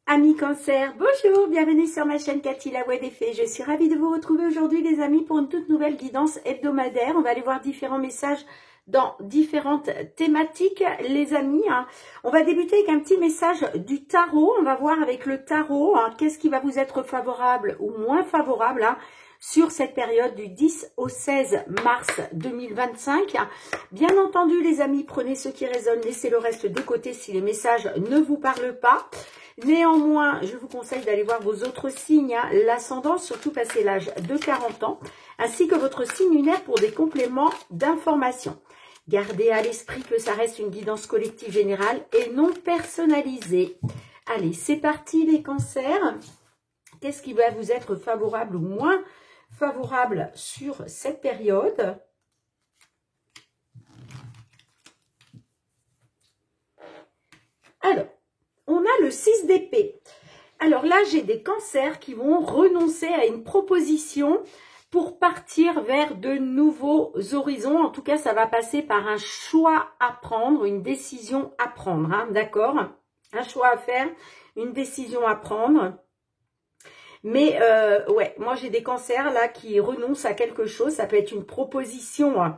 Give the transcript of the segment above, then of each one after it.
Amis Cancer, bonjour, bienvenue sur ma chaîne Cathy la Voix des Fées. Je suis ravie de vous retrouver aujourd'hui les amis pour une toute nouvelle guidance hebdomadaire. On va aller voir différents messages dans différentes thématiques les amis. On va débuter avec un petit message du tarot. On va voir avec le tarot qu'est-ce qui va vous être favorable ou moins favorable sur cette période du 10 au 16 mars 2025. Bien entendu les amis, prenez ce qui résonne, laissez le reste de côté si les messages ne vous parlent pas. Néanmoins, je vous conseille d'aller voir vos autres signes, l'ascendant, surtout passé l'âge de 40 ans, ainsi que votre signe lunaire pour des compléments d'information. Gardez à l'esprit que ça reste une guidance collective générale et non personnalisée. Allez, c'est parti les cancers. Qu'est-ce qui va vous être favorable ou moins favorable sur cette période? Alors, on a le 6 d'épée. Alors là, j'ai des cancers qui vont renoncer à une proposition pour partir vers de nouveaux horizons. En tout cas, ça va passer par un choix à prendre, une décision à prendre, d'accord? Un choix à faire, une décision à prendre. Mais ouais, moi j'ai des cancers là qui renoncent à quelque chose. Ça peut être une proposition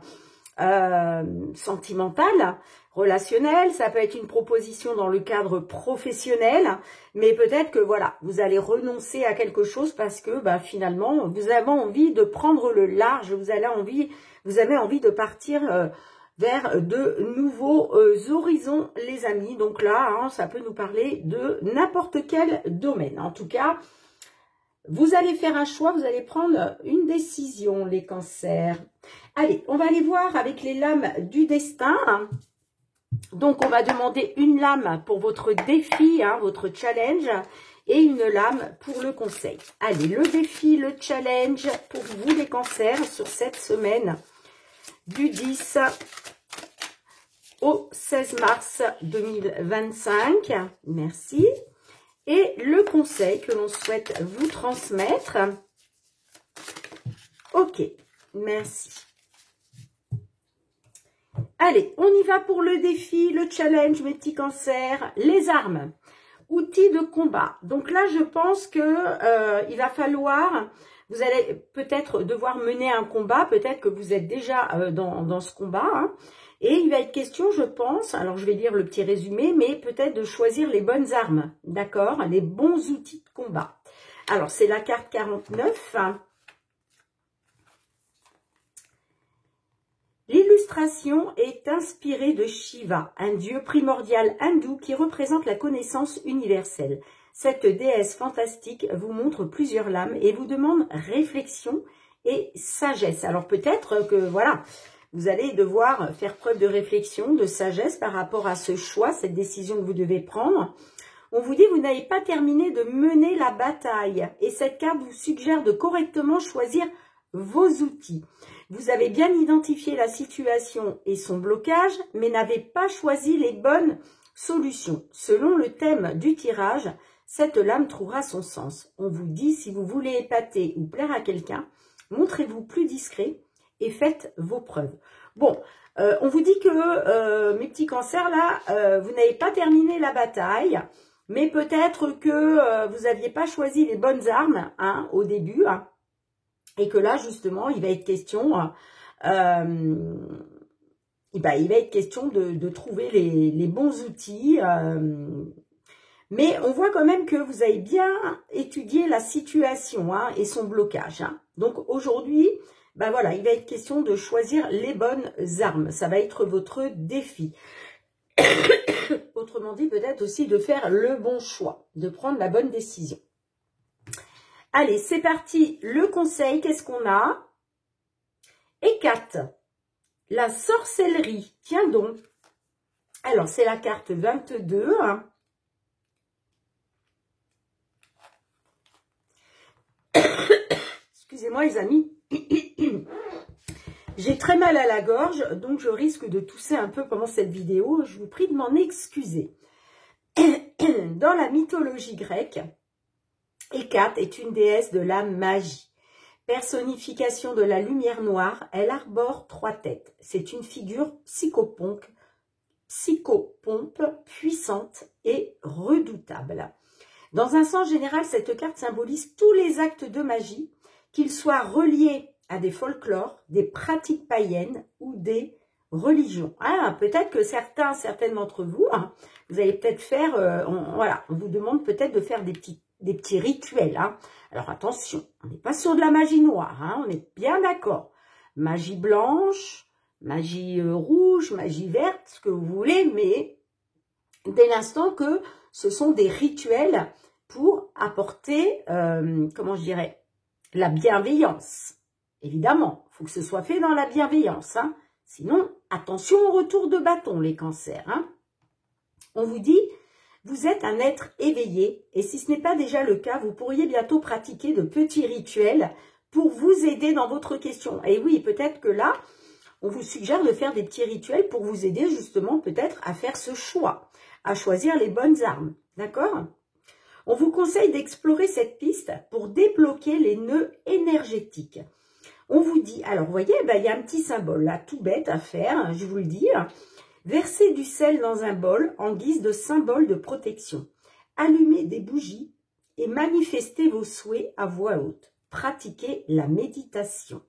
sentimentale, relationnelle, ça peut être une proposition dans le cadre professionnel, mais peut-être que voilà, vous allez renoncer à quelque chose parce que finalement, vous avez envie de prendre le large, vous avez envie de partir vers de nouveaux horizons, les amis. Donc là, ça peut nous parler de n'importe quel domaine. En tout cas, vous allez faire un choix, vous allez prendre une décision, les cancers. Allez, on va aller voir avec les lames du destin. Donc, on va demander une lame pour votre défi, votre challenge, et une lame pour le conseil. Allez, le défi, le challenge pour vous, les cancers, sur cette semaine du 10 au 16 mars 2025. Merci. Et le conseil que l'on souhaite vous transmettre. Ok, merci. Allez, on y va pour le défi, le challenge, mes petits cancers. Les armes, outils de combat. Donc là, je pense que il va falloir, vous allez peut-être devoir mener un combat, peut-être que vous êtes déjà dans ce combat, Et il va être question, je pense, alors je vais lire le petit résumé, mais peut-être de choisir les bonnes armes, d'accord? Les bons outils de combat. Alors, c'est la carte 49. L'illustration est inspirée de Shiva, un dieu primordial hindou qui représente la connaissance universelle. Cette déesse fantastique vous montre plusieurs lames et vous demande réflexion et sagesse. Alors, peut-être que, voilà, vous allez devoir faire preuve de réflexion, de sagesse par rapport à ce choix, cette décision que vous devez prendre. On vous dit que vous n'avez pas terminé de mener la bataille. Et cette carte vous suggère de correctement choisir vos outils. Vous avez bien identifié la situation et son blocage, mais n'avez pas choisi les bonnes solutions. Selon le thème du tirage, cette lame trouvera son sens. On vous dit, si vous voulez épater ou plaire à quelqu'un, montrez-vous plus discret et faites vos preuves. Bon, on vous dit que, mes petits cancers, là, vous n'avez pas terminé la bataille, mais peut-être que vous n'aviez pas choisi les bonnes armes au début, et que là, justement, il va être question, il va être question de trouver les bons outils, mais on voit quand même que vous avez bien étudié la situation et son blocage. Donc aujourd'hui, voilà, il va être question de choisir les bonnes armes. Ça va être votre défi. Autrement dit, peut-être aussi de faire le bon choix, de prendre la bonne décision. Allez, c'est parti. Le conseil, qu'est-ce qu'on a? Hécate, la sorcellerie. Tiens donc. Alors, c'est la carte 22. Excusez-moi les amis. J'ai très mal à la gorge, donc je risque de tousser un peu pendant cette vidéo. Je vous prie de m'en excuser. Dans la mythologie grecque, Hécate est une déesse de la magie. Personnification de la lumière noire, elle arbore 3 têtes. C'est une figure psychopompe, puissante et redoutable. Dans un sens général, cette carte symbolise tous les actes de magie, qu'ils soient reliés à des folklores, des pratiques païennes ou des religions. Ah, peut-être que certaines d'entre vous, hein, vous allez peut-être faire, voilà, on vous demande peut-être de faire des petits rituels. Hein. Alors attention, on n'est pas sur de la magie noire, hein, on est bien d'accord. Magie blanche, magie rouge, magie verte, ce que vous voulez, mais dès l'instant que ce sont des rituels pour apporter, comment je dirais, la bienveillance. Évidemment, il faut que ce soit fait dans la bienveillance. Hein. Sinon, attention au retour de bâton, les cancers. Hein. On vous dit, vous êtes un être éveillé et si ce n'est pas déjà le cas, vous pourriez bientôt pratiquer de petits rituels pour vous aider dans votre question. Et oui, peut-être que là, on vous suggère de faire des petits rituels pour vous aider justement peut-être à faire ce choix, à choisir les bonnes armes. D'accord ? On vous conseille d'explorer cette piste pour débloquer les nœuds énergétiques. On vous dit, alors vous voyez, il y a un petit symbole là, tout bête à faire, je vous le dis. Versez du sel dans un bol en guise de symbole de protection. Allumez des bougies et manifestez vos souhaits à voix haute. Pratiquez la méditation.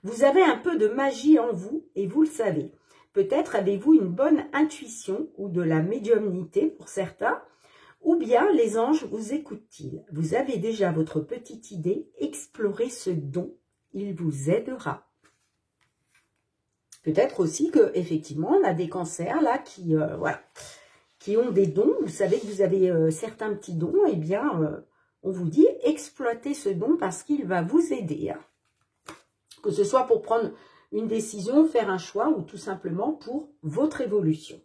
Vous avez un peu de magie en vous et vous le savez. Peut-être avez-vous une bonne intuition ou de la médiumnité pour certains. Ou bien les anges vous écoutent-ils? Vous avez déjà votre petite idée, explorez ce don, il vous aidera. Peut-être aussi que effectivement on a des cancers là qui, voilà, qui ont des dons. Vous savez que vous avez certains petits dons, eh bien on vous dit exploitez ce don parce qu'il va vous aider. Hein. Que ce soit pour prendre une décision, faire un choix ou tout simplement pour votre évolution.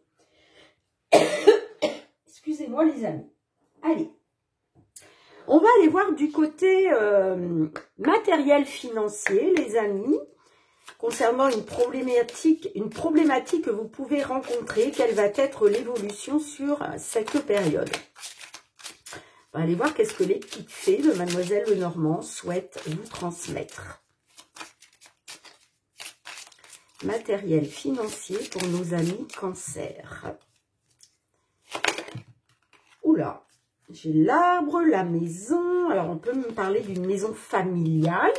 Excusez-moi les amis. Allez, on va aller voir du côté matériel financier, les amis, concernant une problématique que vous pouvez rencontrer. Quelle va être l'évolution sur cette période? On va aller voir qu'est-ce que les petites fées de Mademoiselle Lenormand souhaitent vous transmettre. Matériel financier pour nos amis cancer. Oula, j'ai l'arbre, la maison. Alors, on peut me parler d'une maison familiale,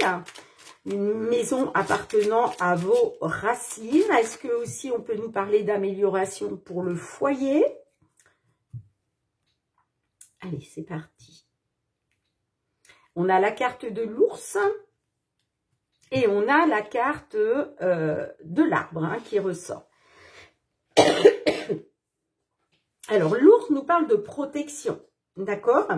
une maison appartenant à vos racines. Est-ce que aussi on peut nous parler d'amélioration pour le foyer? Allez, c'est parti. On a la carte de l'ours et on a la carte de l'arbre hein, qui ressort. Alors, l'ours nous parle de protection, d'accord?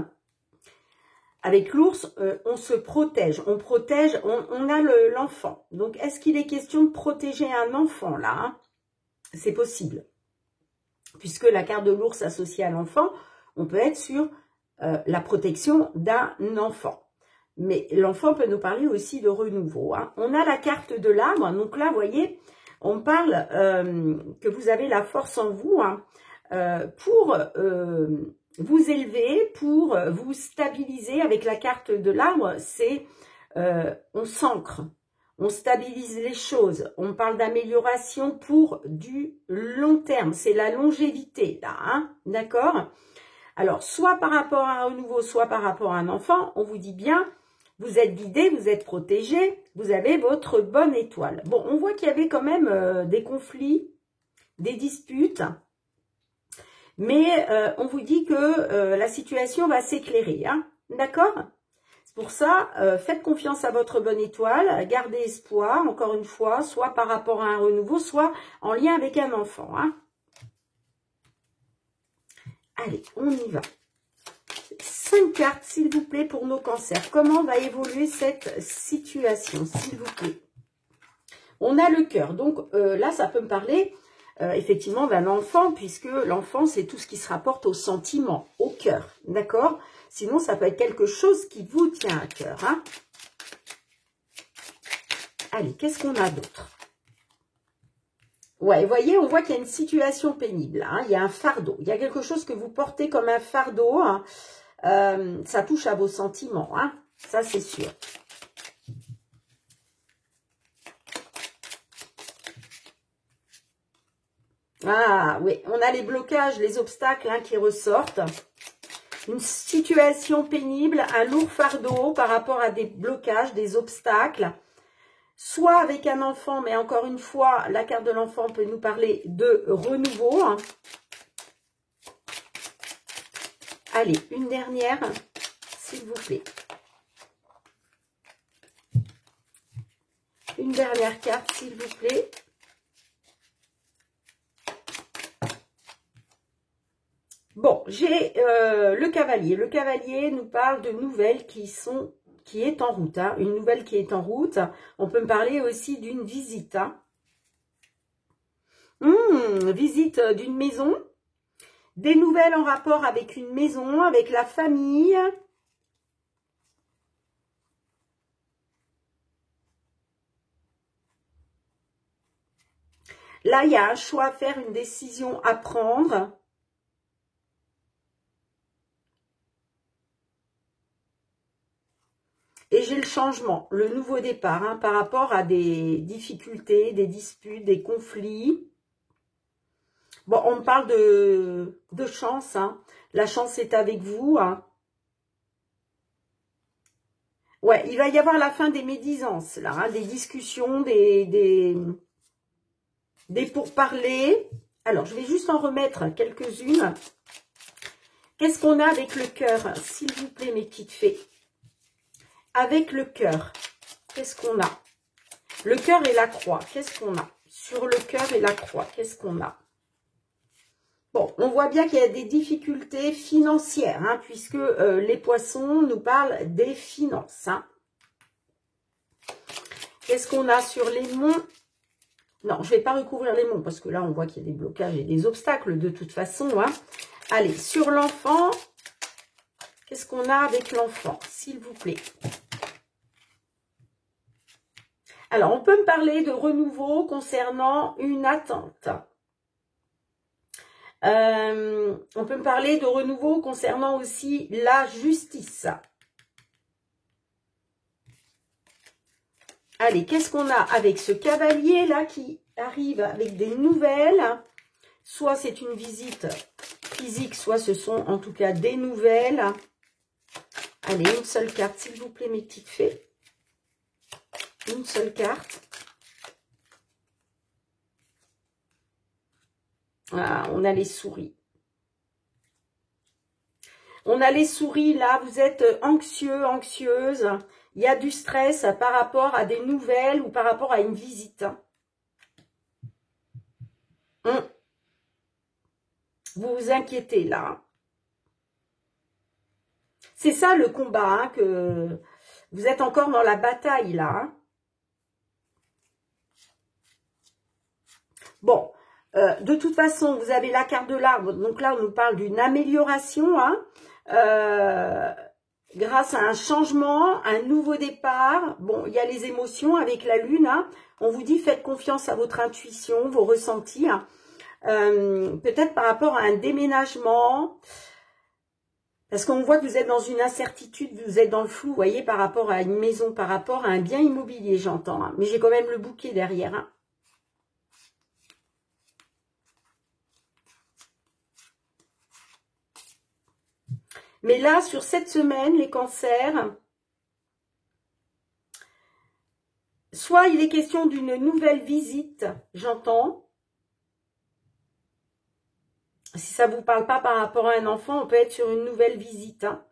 Avec l'ours, on se protège, on a l'enfant. Donc, est-ce qu'il est question de protéger un enfant, là hein? C'est possible. Puisque la carte de l'ours associée à l'enfant, on peut être sur la protection d'un enfant. Mais l'enfant peut nous parler aussi de renouveau. Hein. On a la carte de l'arbre. Donc là, vous voyez, on parle que vous avez la force en vous hein, pour vous élever, pour vous stabiliser. Avec la carte de l'arbre, c'est on s'ancre, on stabilise les choses. On parle d'amélioration pour du long terme. C'est la longévité, là, hein, d'accord? Alors, soit par rapport à un renouveau, soit par rapport à un enfant, on vous dit bien, vous êtes guidé, vous êtes protégé, vous avez votre bonne étoile. Bon, on voit qu'il y avait quand même des conflits, des disputes, mais on vous dit que la situation va s'éclairer, hein, d'accord? C'est pour ça, faites confiance à votre bonne étoile, gardez espoir, encore une fois, soit par rapport à un renouveau, soit en lien avec un enfant, hein. Allez, on y va. 5 cartes, s'il vous plaît, pour nos cancers. Comment va évoluer cette situation, s'il vous plaît? On a le cœur. Donc là, ça peut me parler effectivement d'un enfant, puisque l'enfant, c'est tout ce qui se rapporte au sentiment, au cœur. D'accord? Sinon, ça peut être quelque chose qui vous tient à cœur. Hein? Allez, qu'est-ce qu'on a d'autre? Ouais, vous voyez, on voit qu'il y a une situation pénible. Hein, il y a un fardeau. Il y a quelque chose que vous portez comme un fardeau. Hein, ça touche à vos sentiments. Hein, ça, c'est sûr. Ah, oui. On a les blocages, les obstacles hein, qui ressortent. Une situation pénible, un lourd fardeau par rapport à des blocages, des obstacles. Soit avec un enfant, mais encore une fois, la carte de l'enfant peut nous parler de renouveau. Allez, une dernière, s'il vous plaît. Une dernière carte, s'il vous plaît. Bon, j'ai le cavalier. Le cavalier nous parle de nouvelles qui est en route. Hein. Une nouvelle qui est en route. On peut me parler aussi d'une visite. Hein. Visite d'une maison. Des nouvelles en rapport avec une maison, avec la famille. Là, il y a un choix à faire, une décision à prendre. Et j'ai le changement, le nouveau départ, hein, par rapport à des difficultés, des disputes, des conflits. Bon, on me parle de chance, hein. La chance est avec vous. Hein. Ouais, il va y avoir la fin des médisances, là, hein, des discussions, des pourparlers. Alors, je vais juste en remettre quelques-unes. Qu'est-ce qu'on a avec le cœur, s'il vous plaît, mes petites fées? Avec le cœur, qu'est-ce qu'on a? Le cœur et la croix, qu'est-ce qu'on a? Sur le cœur et la croix, qu'est-ce qu'on a? Bon, on voit bien qu'il y a des difficultés financières, hein, puisque les poissons nous parlent des finances. Hein. Qu'est-ce qu'on a sur les monts? Non, je ne vais pas recouvrir les monts, parce que là, on voit qu'il y a des blocages et des obstacles de toute façon. Hein. Allez, sur l'enfant, qu'est-ce qu'on a avec l'enfant, s'il vous plaît? Alors, on peut me parler de renouveau concernant une attente. On peut me parler de renouveau concernant aussi la justice. Allez, qu'est-ce qu'on a avec ce cavalier-là qui arrive avec des nouvelles? Soit c'est une visite physique, soit ce sont en tout cas des nouvelles. Allez, une seule carte, s'il vous plaît, mes petites fées. Une seule carte. Ah, on a les souris. On a les souris, là, vous êtes anxieux, anxieuse. Il y a du stress par rapport à des nouvelles ou par rapport à une visite. Vous vous inquiétez, là. C'est ça, le combat, hein, que vous êtes encore dans la bataille, là. Hein. Bon, de toute façon, vous avez la carte de l'arbre. Donc là, on nous parle d'une amélioration, hein, grâce à un changement, un nouveau départ. Bon, il y a les émotions avec la lune. Hein. On vous dit, faites confiance à votre intuition, vos ressentis. Hein. Peut-être par rapport à un déménagement. Parce qu'on voit que vous êtes dans une incertitude, vous êtes dans le flou, vous voyez, par rapport à une maison, par rapport à un bien immobilier, j'entends. Hein. Mais j'ai quand même le bouquet derrière. Hein. Mais là, sur cette semaine, les cancers, soit il est question d'une nouvelle visite, j'entends. Si ça ne vous parle pas par rapport à un enfant, on peut être sur une nouvelle visite. Hein.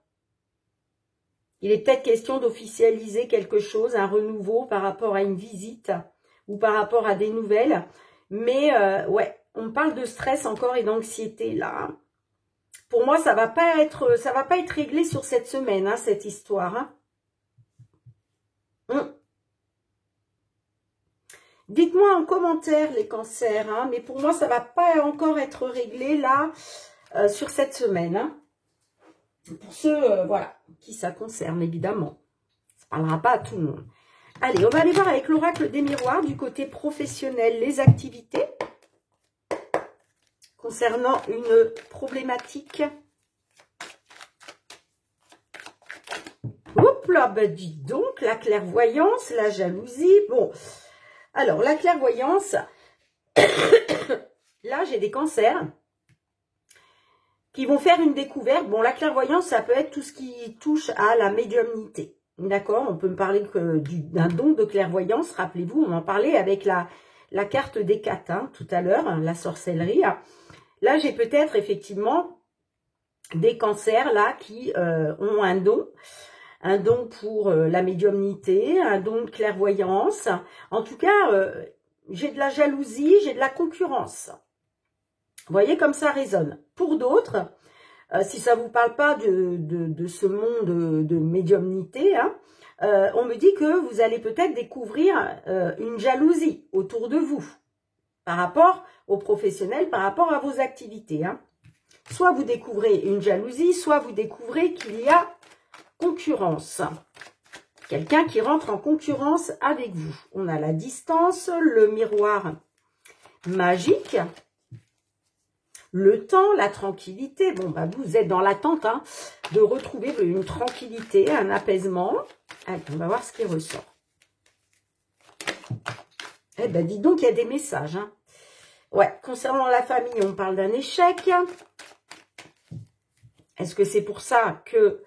Il est peut-être question d'officialiser quelque chose, un renouveau par rapport à une visite ou par rapport à des nouvelles. Mais ouais, on parle de stress encore et d'anxiété là. Hein. Pour moi, ça va pas être réglé sur cette semaine, hein, cette histoire. Hein. Dites-moi en commentaire les cancers, hein, mais pour moi, ça va pas encore être réglé là, sur cette semaine. Hein. Pour ceux, voilà, qui ça concerne, évidemment. Ça ne parlera pas à tout le monde. Allez, on va aller voir avec l'oracle des miroirs du côté professionnel, les activités. Concernant une problématique. Hop là, bah dis donc, la clairvoyance, la jalousie. Bon, alors la clairvoyance, là j'ai des cancers. qui vont faire une découverte. Bon, la clairvoyance, ça peut être tout ce qui touche à la médiumnité. D'accord? On peut me parler d'un don de clairvoyance. Rappelez-vous, on en parlait avec la carte des quatre, hein, tout à l'heure, hein, la sorcellerie. Là, j'ai peut-être effectivement des cancers là qui ont un don pour la médiumnité, un don de clairvoyance. En tout cas, j'ai de la jalousie, j'ai de la concurrence. Vous voyez comme ça résonne. Pour d'autres, si ça vous parle pas de ce monde de médiumnité, hein, on me dit que vous allez peut-être découvrir une jalousie autour de vous par rapport aux professionnels, par rapport à vos activités. Hein. Soit vous découvrez une jalousie, soit vous découvrez qu'il y a concurrence. Quelqu'un qui rentre en concurrence avec vous. On a la distance, le miroir magique, le temps, la tranquillité. Bon, bah, vous êtes dans l'attente hein, de retrouver une tranquillité, un apaisement. Allez, on va voir ce qui ressort. Eh ben, dis donc, il y a des messages. Hein. Ouais, concernant la famille, on parle d'un échec. Est-ce que c'est pour ça que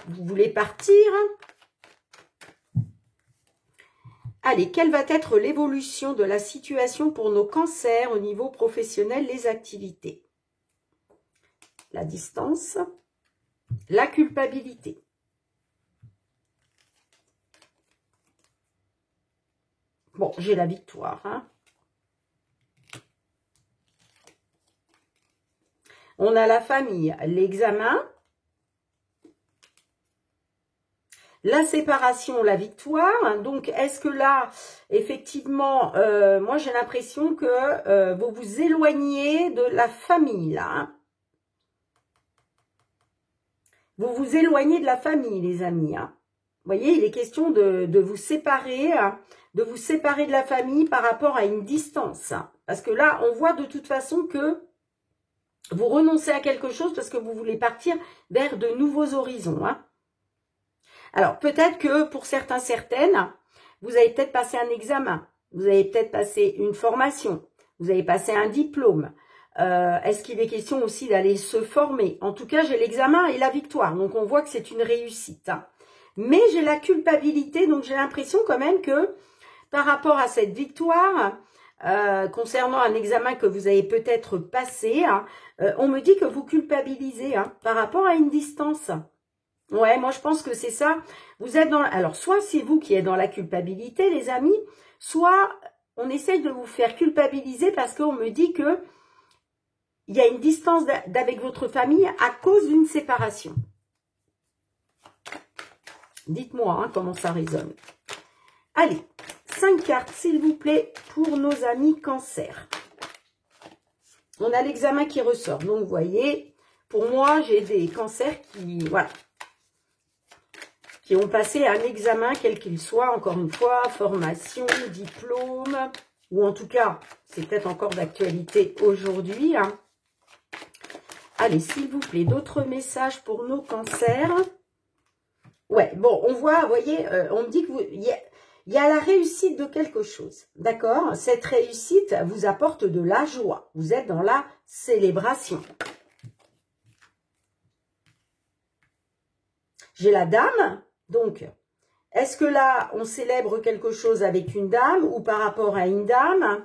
vous voulez partir? Allez, quelle va être l'évolution de la situation pour nos cancers au niveau professionnel, les activités? La distance, la culpabilité. Bon, j'ai la victoire. Hein. On a la famille, l'examen, la séparation, la victoire. Donc, est-ce que là, effectivement, moi j'ai l'impression que vous vous éloignez de la famille, là. Hein. Vous vous éloignez de la famille, les amis. Hein. Vous voyez, il est question de vous séparer, hein, de vous séparer de la famille par rapport à une distance. Hein. Parce que là, on voit de toute façon que vous renoncez à quelque chose parce que vous voulez partir vers de nouveaux horizons. Hein. Alors, peut-être que pour certains, certaines, vous avez peut-être passé un examen, vous avez peut-être passé une formation, vous avez passé un diplôme. Est-ce qu'il est question aussi d'aller se former? En tout cas, j'ai l'examen et la victoire, donc on voit que c'est une réussite. Hein. Mais j'ai la culpabilité, donc j'ai l'impression quand même que par rapport à cette victoire, concernant un examen que vous avez peut-être passé, hein, on me dit que vous culpabilisez hein, par rapport à une distance. Ouais, moi je pense que c'est ça. Vous êtes dans... Alors, soit c'est vous qui êtes dans la culpabilité, les amis, soit on essaye de vous faire culpabiliser parce qu'on me dit que il y a une distance avec votre famille à cause d'une séparation. Dites-moi hein, comment ça résonne. Allez, 5 cartes, s'il vous plaît, pour nos amis cancer. On a l'examen qui ressort. Donc, vous voyez, pour moi, j'ai des cancers qui... Voilà. Qui ont passé un examen, quel qu'il soit, encore une fois, formation, diplôme, ou en tout cas, c'est peut-être encore d'actualité aujourd'hui. Hein. Allez, s'il vous plaît, d'autres messages pour nos cancers. Ouais, bon, on voit, vous voyez, on me dit que il y a la réussite de quelque chose, d'accord? Cette réussite vous apporte de la joie. Vous êtes dans la célébration. J'ai la dame, donc, est-ce que là, on célèbre quelque chose avec une dame ou par rapport à une dame?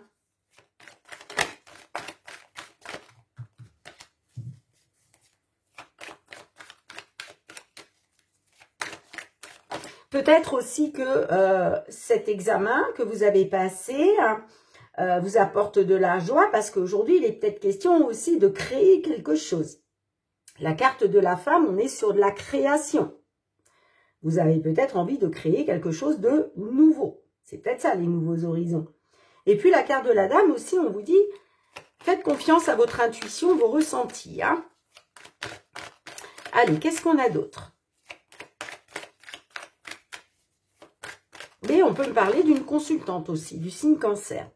Peut-être aussi que cet examen que vous avez passé vous apporte de la joie parce qu'aujourd'hui, il est peut-être question aussi de créer quelque chose. La carte de la femme, on est sur de la création. Vous avez peut-être envie de créer quelque chose de nouveau. C'est peut-être ça, les nouveaux horizons. Et puis, la carte de la dame aussi, on vous dit, faites confiance à votre intuition, vos ressentis. Hein. Allez, qu'est-ce qu'on a d'autre? Et on peut me parler d'une consultante aussi, du signe cancer.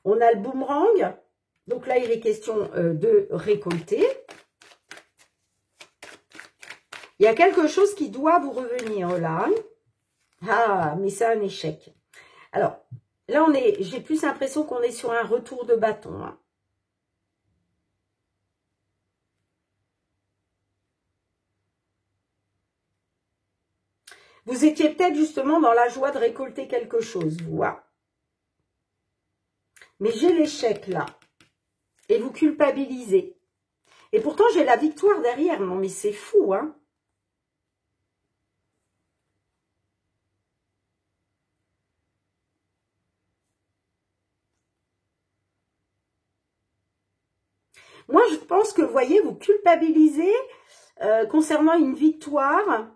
On a le boomerang. Donc là, il est question de récolter. Il y a quelque chose qui doit vous revenir là. Ah, mais c'est un échec. Alors, là, j'ai plus l'impression qu'on est sur un retour de bâton. Hein. Vous étiez peut-être justement dans la joie de récolter quelque chose, vous. Hein. Mais j'ai l'échec là. Et vous culpabilisez. Et pourtant, j'ai la victoire derrière. Non, mais c'est fou, hein. Moi, je pense que, vous voyez, vous culpabilisez concernant une victoire.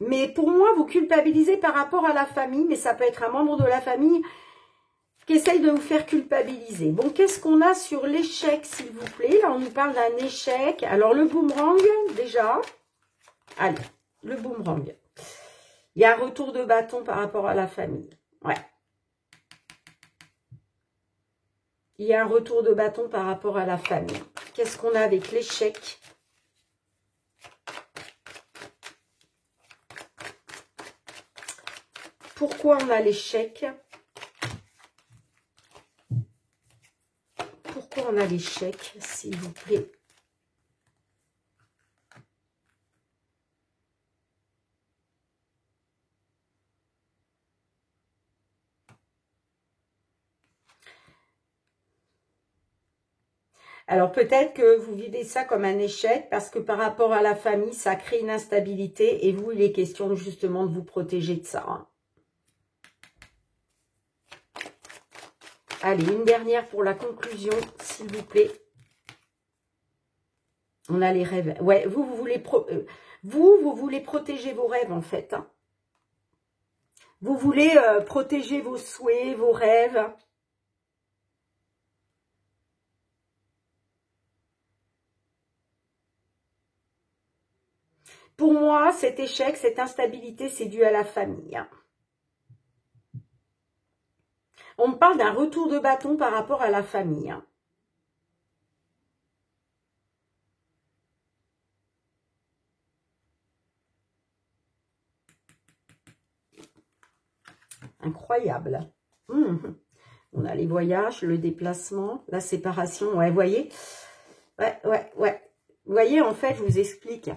Mais pour moi, vous culpabilisez par rapport à la famille. Mais ça peut être un membre de la famille qui essaye de vous faire culpabiliser. Bon, qu'est-ce qu'on a sur l'échec, s'il vous plaît? Là, on nous parle d'un échec. Alors, le boomerang, déjà. Allez, le boomerang. Il y a un retour de bâton par rapport à la famille. Ouais. Il y a un retour de bâton par rapport à la famille. Qu'est-ce qu'on a avec l'échec? Pourquoi on a l'échec? Pourquoi on a l'échec, s'il vous plaît? Alors peut-être que vous vivez ça comme un échec parce que par rapport à la famille, ça crée une instabilité et vous, il est question justement de vous protéger de ça. Hein. Allez, une dernière pour la conclusion, s'il vous plaît. On a les rêves. Ouais, vous voulez protéger vos rêves en fait. Hein. Vous voulez protéger vos souhaits, vos rêves. Pour moi, cet échec, cette instabilité, c'est dû à la famille. Hein. On me parle d'un retour de bâton par rapport à la famille. Hein. Incroyable. On a les voyages, le déplacement, la séparation. Ouais, vous voyez. Ouais. Vous voyez, en fait, je vous explique.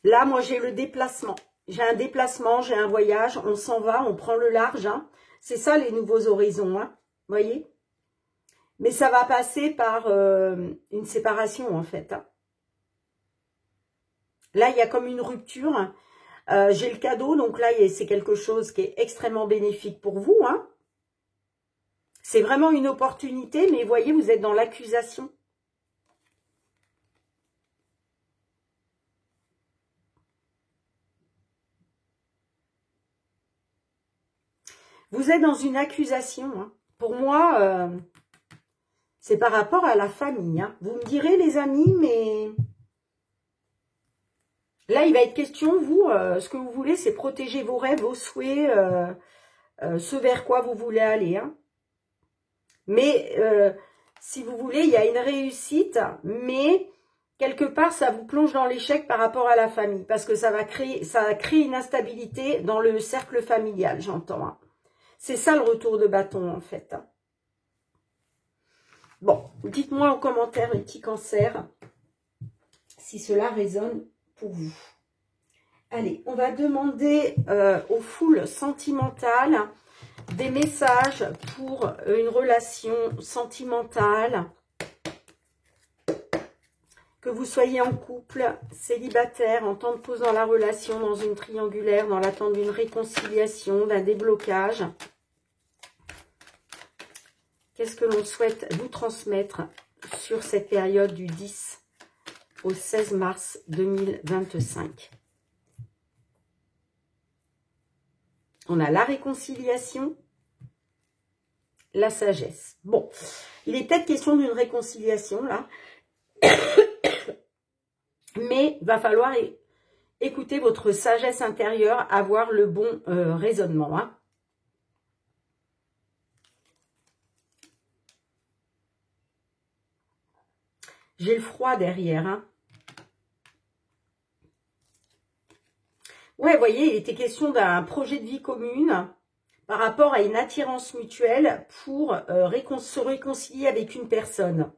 Là, moi, j'ai le déplacement. J'ai un déplacement, j'ai un voyage. On s'en va, on prend le large. Hein. C'est ça, les nouveaux horizons. Hein. Vous voyez. Mais ça va passer par une séparation, en fait. Hein. Là, il y a comme une rupture. J'ai le cadeau, donc là, c'est quelque chose qui est extrêmement bénéfique pour vous. Hein. C'est vraiment une opportunité, mais vous voyez, vous êtes dans l'accusation. Vous êtes dans une accusation. Hein. Pour moi, c'est par rapport à la famille. Hein. Vous me direz, les amis, mais... Là, il va être question, vous, ce que vous voulez, c'est protéger vos rêves, vos souhaits, ce vers quoi vous voulez aller. Hein. Mais, si vous voulez, il y a une réussite, mais quelque part, ça vous plonge dans l'échec par rapport à la famille. Parce que ça va créer une instabilité dans le cercle familial, j'entends. Hein. C'est ça le retour de bâton, en fait. Hein. Bon, dites-moi en commentaire, les petits cancers, si cela résonne pour vous. Allez, on va demander aux foules sentimentales des messages pour une relation sentimentale. Que vous soyez en couple, célibataire, en temps de pause dans la relation, dans une triangulaire, dans l'attente d'une réconciliation, d'un déblocage. Qu'est-ce que l'on souhaite vous transmettre sur cette période du 10 au 16 mars 2025? On a la réconciliation, la sagesse. Bon, il est peut-être question d'une réconciliation, là. Mais il va falloir écouter votre sagesse intérieure, avoir le bon raisonnement. Hein. J'ai le froid derrière. Hein. Ouais, vous voyez, il était question d'un projet de vie commune par rapport à une attirance mutuelle pour se réconcilier avec une personne.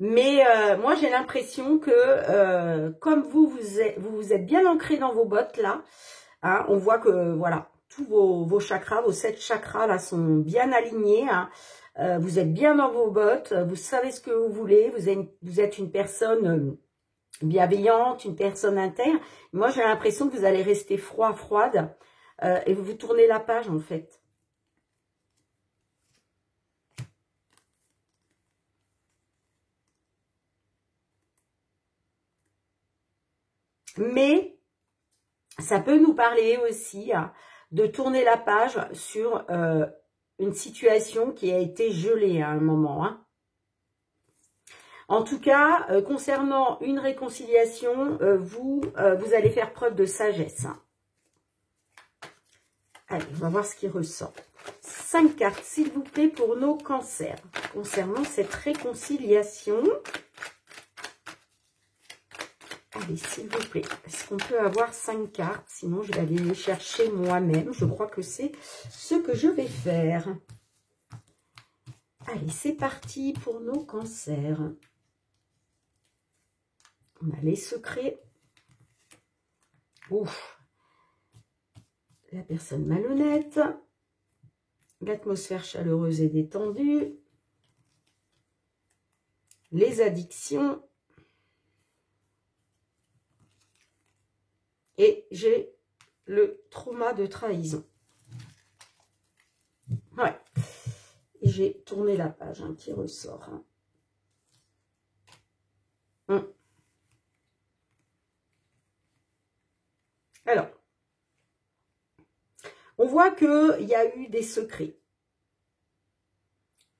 Mais moi, j'ai l'impression que comme vous êtes bien ancré dans vos bottes là, hein, on voit que voilà, tous vos chakras, vos 7 chakras là sont bien alignés. Hein. Vous êtes bien dans vos bottes, vous savez ce que vous voulez, vous êtes une personne bienveillante, une personne intègre. Moi, j'ai l'impression que vous allez rester froide, et vous tournez la page en fait. Mais ça peut nous parler aussi hein, de tourner la page sur une situation qui a été gelée à un moment. Hein. En tout cas, concernant une réconciliation, vous allez faire preuve de sagesse. Hein. Allez, on va voir ce qui ressort. 5 cartes, s'il vous plaît, pour nos cancers. Concernant cette réconciliation. Allez, s'il vous plaît. Est-ce qu'on peut avoir 5 cartes? Sinon, je vais aller les chercher moi-même. Je crois que c'est ce que je vais faire. Allez, c'est parti pour nos cancers. On a les secrets. Ouf. La personne malhonnête. L'atmosphère chaleureuse et détendue. Les addictions. Et j'ai le trauma de trahison. Ouais. Et j'ai tourné la page, un petit ressort. Hein. Alors, on voit qu'il y a eu des secrets.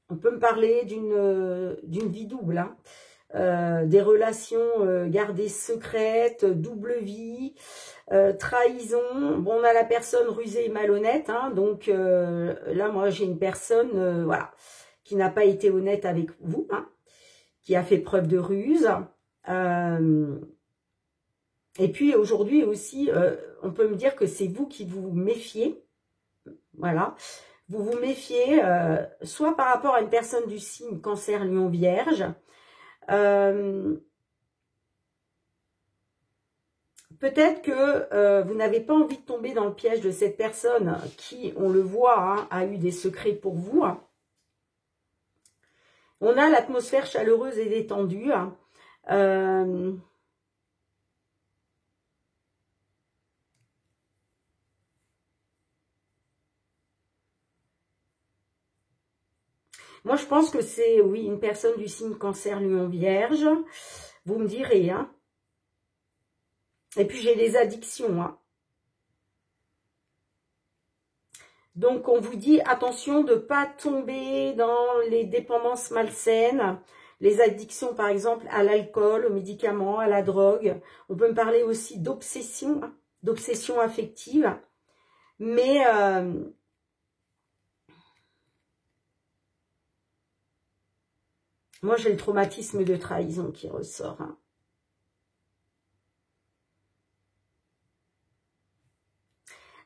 On peut me parler d'une vie double, hein. Des relations gardées secrètes, double vie, trahison. Bon, on a la personne rusée et malhonnête, hein, donc là, moi, j'ai une personne, voilà, qui n'a pas été honnête avec vous, hein, qui a fait preuve de ruse. Et puis, aujourd'hui aussi, on peut me dire que c'est vous qui vous méfiez, voilà. Vous vous méfiez, soit par rapport à une personne du signe Cancer, Lion, Vierge, peut-être que vous n'avez pas envie de tomber dans le piège de cette personne qui, on le voit, hein, a eu des secrets pour vous. Hein. On a l'atmosphère chaleureuse et détendue. Hein. Moi, je pense que c'est, oui, une personne du signe Cancer, Lion, Vierge. Vous me direz, hein. Et puis, j'ai les addictions, hein. Donc, on vous dit, attention de ne pas tomber dans les dépendances malsaines. Les addictions, par exemple, à l'alcool, aux médicaments, à la drogue. On peut me parler aussi d'obsession, hein, d'obsession affective. Mais... moi, j'ai le traumatisme de trahison qui ressort. Hein.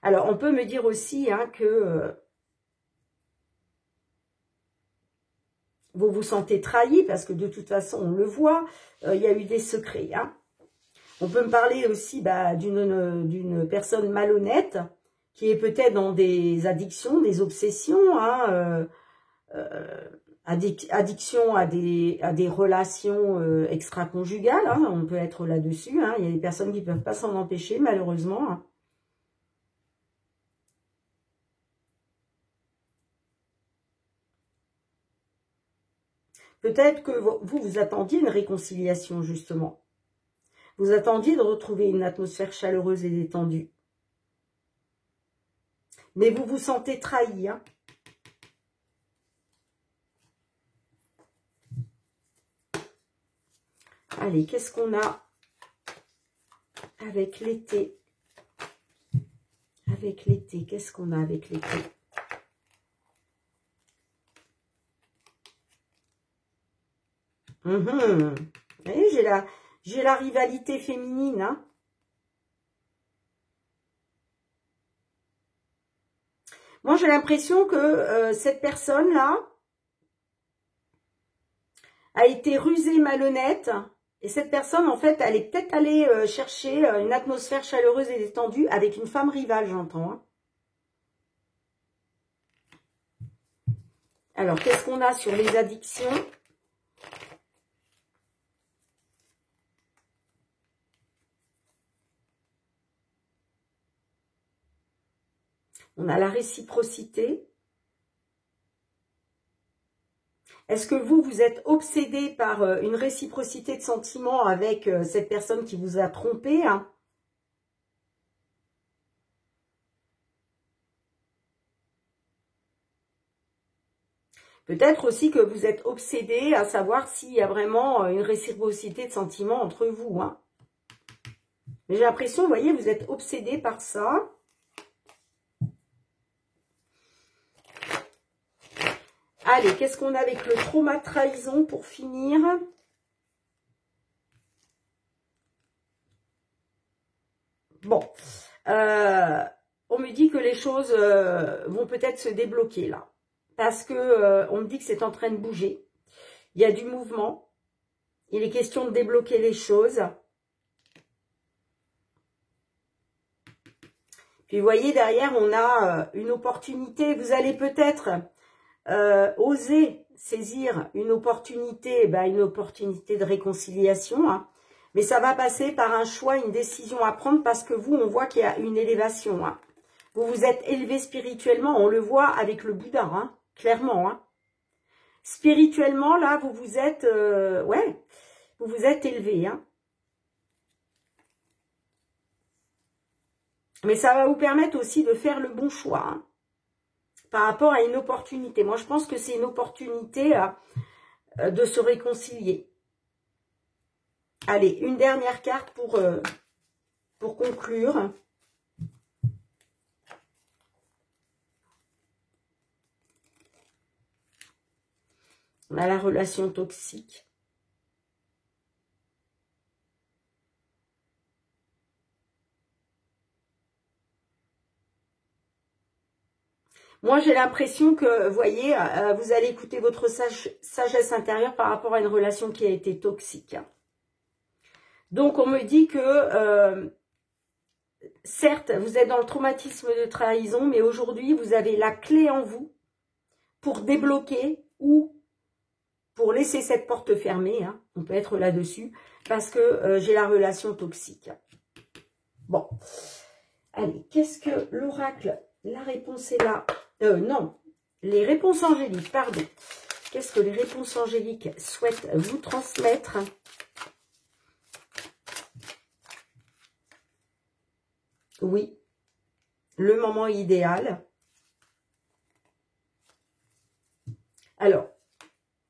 Alors, on peut me dire aussi hein, que vous vous sentez trahi parce que de toute façon, on le voit, il y a eu des secrets. Hein. On peut me parler aussi d'une personne malhonnête qui est peut-être dans des addictions, des obsessions, hein, addiction à des relations extra-conjugales, hein, on peut être là-dessus. Hein, il y a des personnes qui ne peuvent pas s'en empêcher, malheureusement. Hein. Peut-être que vous attendiez une réconciliation, justement. Vous attendiez de retrouver une atmosphère chaleureuse et détendue. Mais vous vous sentez trahi, hein. Allez, qu'est-ce qu'on a avec l'été? Avec l'été, qu'est-ce qu'on a avec l'été? Vous voyez, j'ai la rivalité féminine. Hein. Moi, j'ai l'impression que cette personne-là, a été rusée, malhonnête. Et cette personne, en fait, elle est peut-être allée chercher une atmosphère chaleureuse et détendue avec une femme rivale, j'entends. Hein. Alors, qu'est-ce qu'on a sur les addictions? On a la réciprocité. Est-ce que vous êtes obsédé par une réciprocité de sentiments avec cette personne qui vous a trompé, hein? Peut-être aussi que vous êtes obsédé à savoir s'il y a vraiment une réciprocité de sentiments entre vous, hein? Mais j'ai l'impression, vous voyez, vous êtes obsédé par ça. Allez, qu'est-ce qu'on a avec le trauma trahison pour finir? Bon, on me dit que les choses vont peut-être se débloquer là. Parce que on me dit que c'est en train de bouger. Il y a du mouvement. Il est question de débloquer les choses. Puis vous voyez, derrière, on a une opportunité. Vous allez peut-être oser saisir une opportunité de réconciliation. Hein. Mais ça va passer par un choix, une décision à prendre parce que vous, on voit qu'il y a une élévation. Hein. Vous vous êtes élevé spirituellement, on le voit avec le Bouddha, hein, clairement. Hein. Spirituellement, là, vous vous êtes, vous vous êtes élevé. Hein. Mais ça va vous permettre aussi de faire le bon choix hein, par rapport à une opportunité. Moi, je pense que c'est une opportunité de se réconcilier. Allez, une dernière carte pour conclure. On a la relation toxique. Moi, j'ai l'impression que, vous voyez, vous allez écouter votre sagesse intérieure par rapport à une relation qui a été toxique. Donc, on me dit que, certes, vous êtes dans le traumatisme de trahison, mais aujourd'hui, vous avez la clé en vous pour débloquer ou pour laisser cette porte fermée. Hein, on peut être là-dessus, parce que j'ai la relation toxique. Bon. Allez, qu'est-ce que l'oracle, la réponse est là. Non, les réponses angéliques, pardon. Qu'est-ce que les réponses angéliques souhaitent vous transmettre? Oui, le moment idéal. Alors,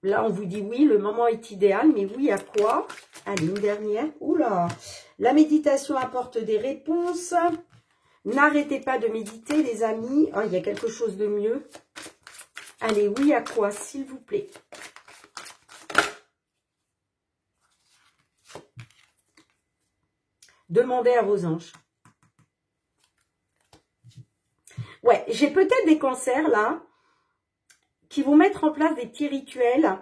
là, on vous dit oui, le moment est idéal, mais oui, à quoi? Allez, une dernière. Oula, la méditation apporte des réponses. N'arrêtez pas de méditer, les amis. Oh, il y a quelque chose de mieux. Allez, oui, à quoi, s'il vous plaît? Demandez à vos anges. Ouais, j'ai peut-être des cancers, là, qui vont mettre en place des petits rituels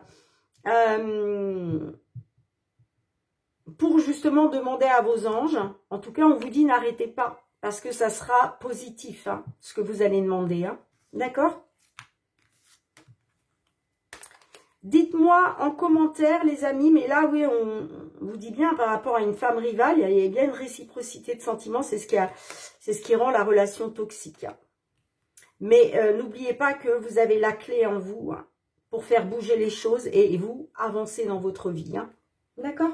pour justement demander à vos anges. En tout cas, on vous dit n'arrêtez pas. Parce que ça sera positif, hein, ce que vous allez demander. Hein. D'accord? Dites-moi en commentaire, les amis. Mais là, oui, on vous dit bien par rapport à une femme rivale, il y a bien une réciprocité de sentiments. C'est ce qui rend la relation toxique. Hein. Mais n'oubliez pas que vous avez la clé en vous hein, pour faire bouger les choses et vous avancer dans votre vie. Hein. D'accord?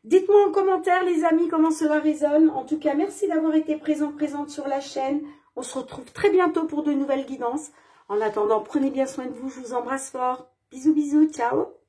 Dites-moi en commentaire, les amis, comment cela résonne. En tout cas, merci d'avoir été présente sur la chaîne. On se retrouve très bientôt pour de nouvelles guidances. En attendant, prenez bien soin de vous. Je vous embrasse fort. Bisous, bisous. Ciao.